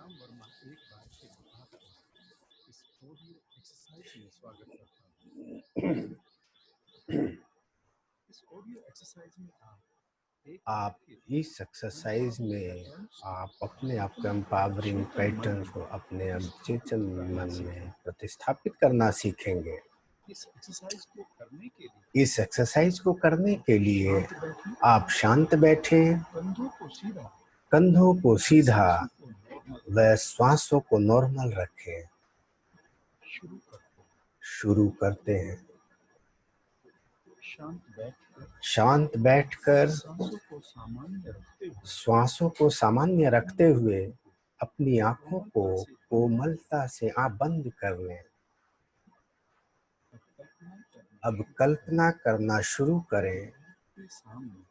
राम वर्मा एक बार फिर आपका इस ऑडियो एक्सरसाइज में स्वागत करता हूँ। इस ऑडियो एक्सरसाइज में आप इस एक्सरसाइज में आप अपने आप के एम्पावरिंग पैटर्न को अपने चेतन मन में प्रतिस्थापित करना सीखेंगे। इस एक्सरसाइज को करने के लिए आप शांत बैठें, कंधों को सीधा व श्वासों को नॉर्मल रखें। शुरू करते हैं। शांत बैठकर श्वासों को सामान्य रखते हुए अपनी आंखों को कोमलता से आप बंद कर लें। अब कल्पना करना शुरू करें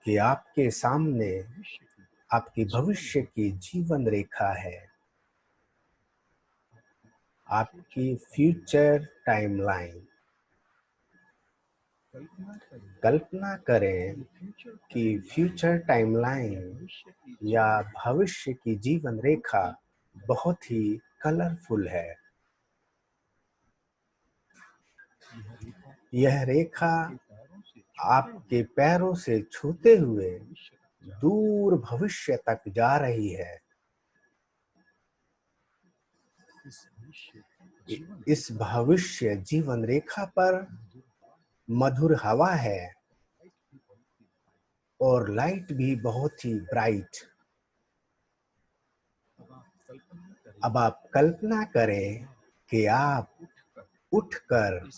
कि आपके सामने आपकी भविष्य की जीवन रेखा है, आपकी फ्यूचर टाइमलाइन। कल्पना करें कि फ्यूचर टाइमलाइन या भविष्य की जीवन रेखा बहुत ही कलरफुल है। यह रेखा आपके पैरों से छूते हुए दूर भविष्य तक जा रही है। इस भविष्य जीवन रेखा पर मधुर हवा है और लाइट भी बहुत ही ब्राइट। अब आप कल्पना करें कि आप उठकर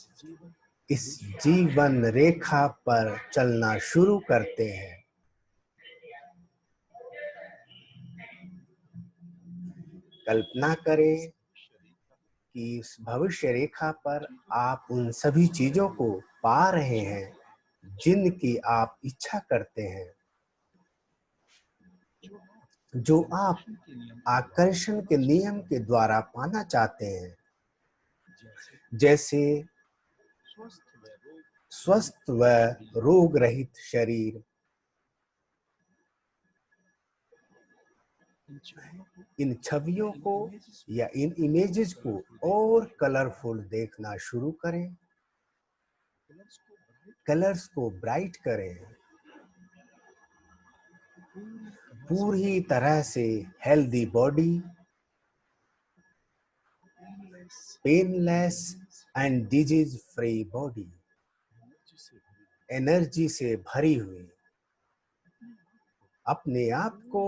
इस जीवन रेखा पर चलना शुरू करते हैं। कल्पना करें कि इस भविष्य रेखा पर आप उन सभी चीजों को पा रहे हैं जिनकी आप इच्छा करते हैं, जो आप आकर्षण के नियम के द्वारा पाना चाहते हैं, जैसे स्वस्थ व रोग रहित शरीर। इन छवियों को या इन इमेजेस को और कलरफुल देखना शुरू करें। कलर्स को ब्राइट करें। पूरी तरह से healthy body, painless and disease free body, energy से भरी हुई। अपने आप को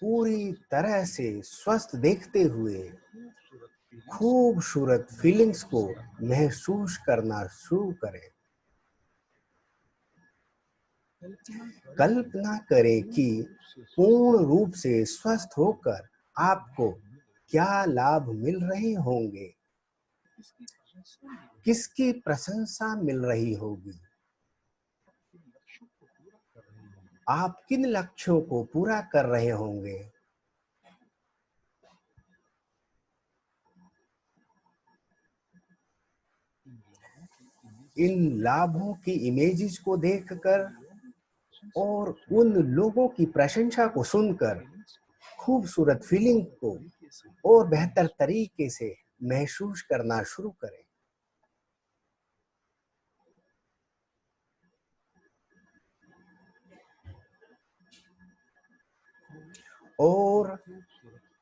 पूरी तरह से स्वस्थ देखते हुए खूबसूरत फीलिंग्स को महसूस करना शुरू करें। कल्पना करें कि पूर्ण रूप से स्वस्थ होकर आपको क्या लाभ मिल रहे होंगे, किसकी प्रशंसा मिल रही होगी, आप किन लक्ष्यों को पूरा कर रहे होंगे। इन लाभों की इमेजेस को देखकर और उन लोगों की प्रशंसा को सुनकर खूबसूरत फीलिंग को और बेहतर तरीके से महसूस करना शुरू करें। और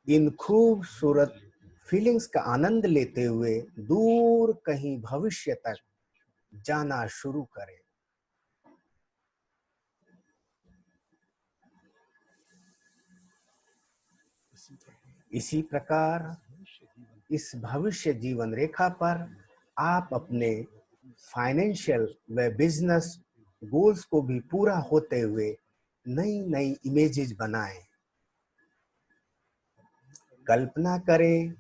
इन खूबसूरत फीलिंग्स का आनंद लेते हुए दूर कहीं भविष्य तक जाना शुरू करें। इसी प्रकार इस भविष्य जीवन रेखा पर आप अपने फाइनेंशियल व बिजनेस गोल्स को भी पूरा होते हुए नई नई इमेजेस बनाएं। कल्पना करें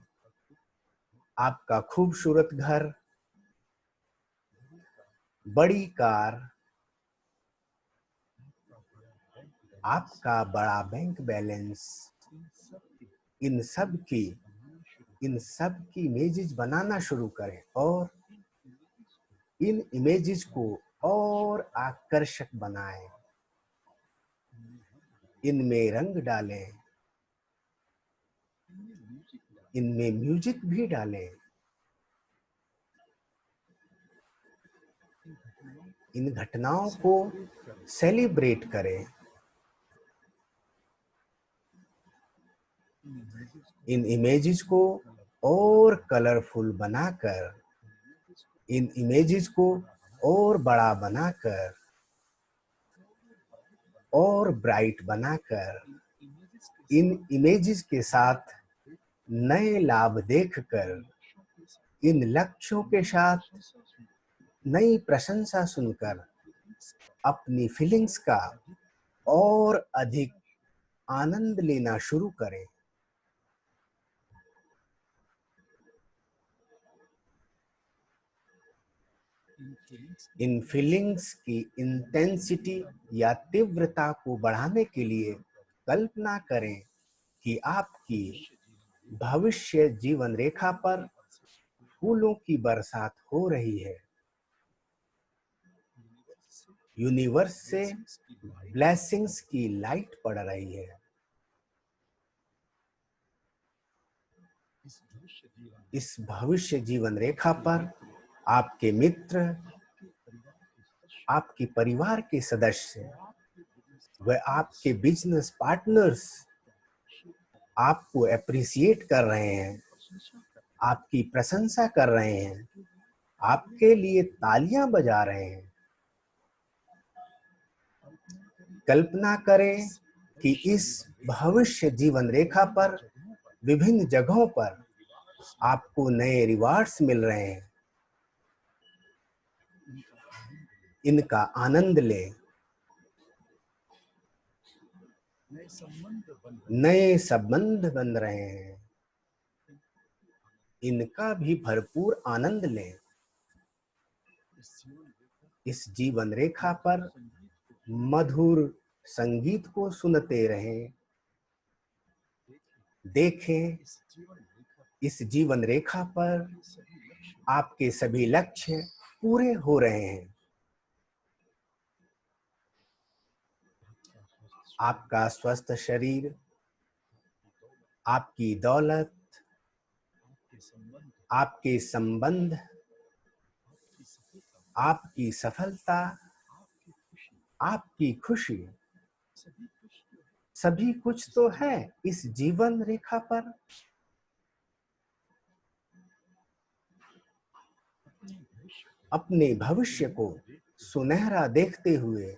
आपका खूबसूरत घर, बड़ी कार, आपका बड़ा बैंक बैलेंस। इन सब की इमेजेस बनाना शुरू करें और इन इमेजेस को और आकर्षक बनाएं। इनमें रंग डालें, इनमें म्यूजिक भी डालें। इन घटनाओं को सेलिब्रेट करें। इन इमेजेस को और कलरफुल बनाकर, इन इमेजेस को और बड़ा बनाकर और ब्राइट बनाकर, इन इमेजेस के साथ नए लाभ देखकर, इन लक्ष्यों के साथ नई प्रशंसा सुनकर अपनी फीलिंग्स का और अधिक आनंद लेना शुरू करें। इन फीलिंग्स की इंटेंसिटी या तीव्रता को बढ़ाने के लिए कल्पना करें कि आपकी भविष्य जीवन रेखा पर फूलों की बरसात हो रही है। यूनिवर्स से ब्लेसिंग्स की लाइट पड़ रही है। इस भविष्य जीवन रेखा पर आपके मित्र, आपके परिवार के सदस्य व आपके बिजनेस पार्टनर्स आपको एप्रिसिएट कर रहे हैं, आपकी प्रशंसा कर रहे हैं, आपके लिए तालियां बजा रहे हैं। कल्पना करें कि इस भविष्य जीवन रेखा पर विभिन्न जगहों पर आपको नए रिवार्ड्स मिल रहे हैं। इनका आनंद लें। नए संबंध बन रहे हैं, इनका भी भरपूर आनंद लें। इस जीवन रेखा पर मधुर संगीत को सुनते रहें। देखें, इस जीवन रेखा पर आपके सभी लक्ष्य पूरे हो रहे हैं। आपका स्वस्थ शरीर, आपकी दौलत, आपके संबंध, आपकी सफलता, आपकी खुशी, सभी कुछ तो है इस जीवन रेखा पर। अपने भविष्य को सुनहरा देखते हुए,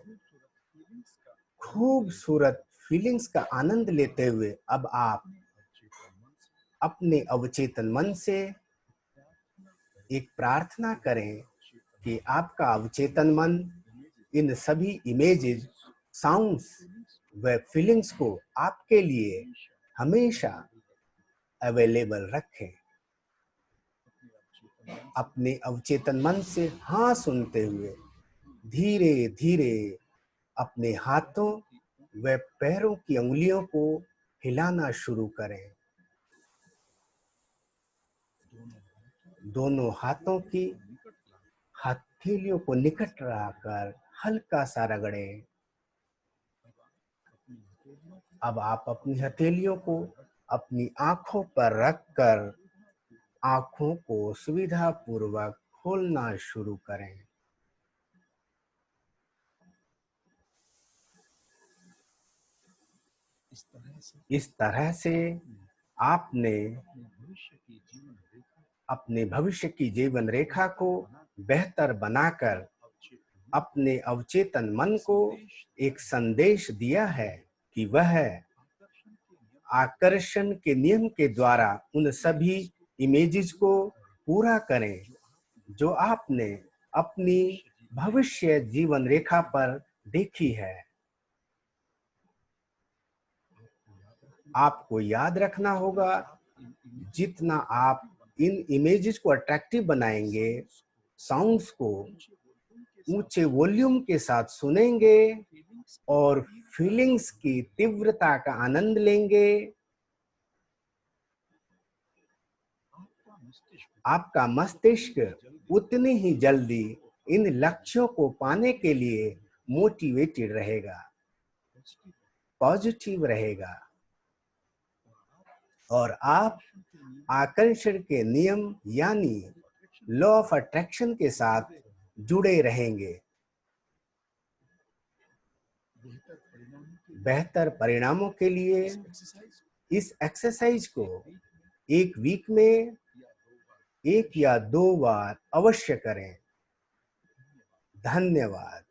खूबसूरत फीलिंग्स का आनंद लेते हुए अब आप अपने अवचेतन मन से एक प्रार्थना करें कि आपका अवचेतन मन इन सभी इमेजेस, साउंड्स व फीलिंग्स को आपके लिए हमेशा अवेलेबल रखें। अपने अवचेतन मन से हाँ सुनते हुए धीरे धीरे अपने हाथों व पैरों की उंगलियों को हिलाना शुरू करें। दोनों हाथों की हथेलियों को निकट लाकर हल्का सा रगड़ें। अब आप अपनी हथेलियों को अपनी आंखों पर रखकर आंखों को सुविधापूर्वक खोलना शुरू करें। इस तरह से आपने अपने भविष्य की जीवन रेखा को बेहतर बनाकर अपने अवचेतन मन को एक संदेश दिया है कि वह आकर्षण के नियम के द्वारा उन सभी इमेजेस को पूरा करें जो आपने अपनी भविष्य जीवन रेखा पर देखी है। आपको याद रखना होगा, जितना आप इन इमेजेस को अट्रैक्टिव बनाएंगे, साउंड्स को ऊंचे वॉल्यूम के साथ सुनेंगे और फीलिंग्स की तीव्रता का आनंद लेंगे, आपका मस्तिष्क उतनी ही जल्दी इन लक्ष्यों को पाने के लिए मोटिवेटेड रहेगा, पॉजिटिव रहेगा और आप आकर्षण के नियम यानी लॉ ऑफ अट्रैक्शन के साथ जुड़े रहेंगे। बेहतर परिणामों के लिए इस एक्सरसाइज को एक वीक में 1 या 2 बार अवश्य करें। धन्यवाद।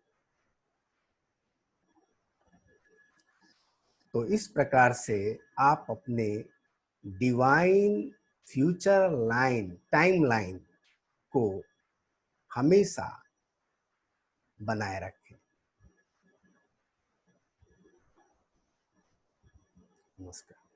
तो इस प्रकार से आप अपने डिवाइन फ्यूचर लाइन टाइमलाइन को हमेशा बनाए रखें। नमस्कार।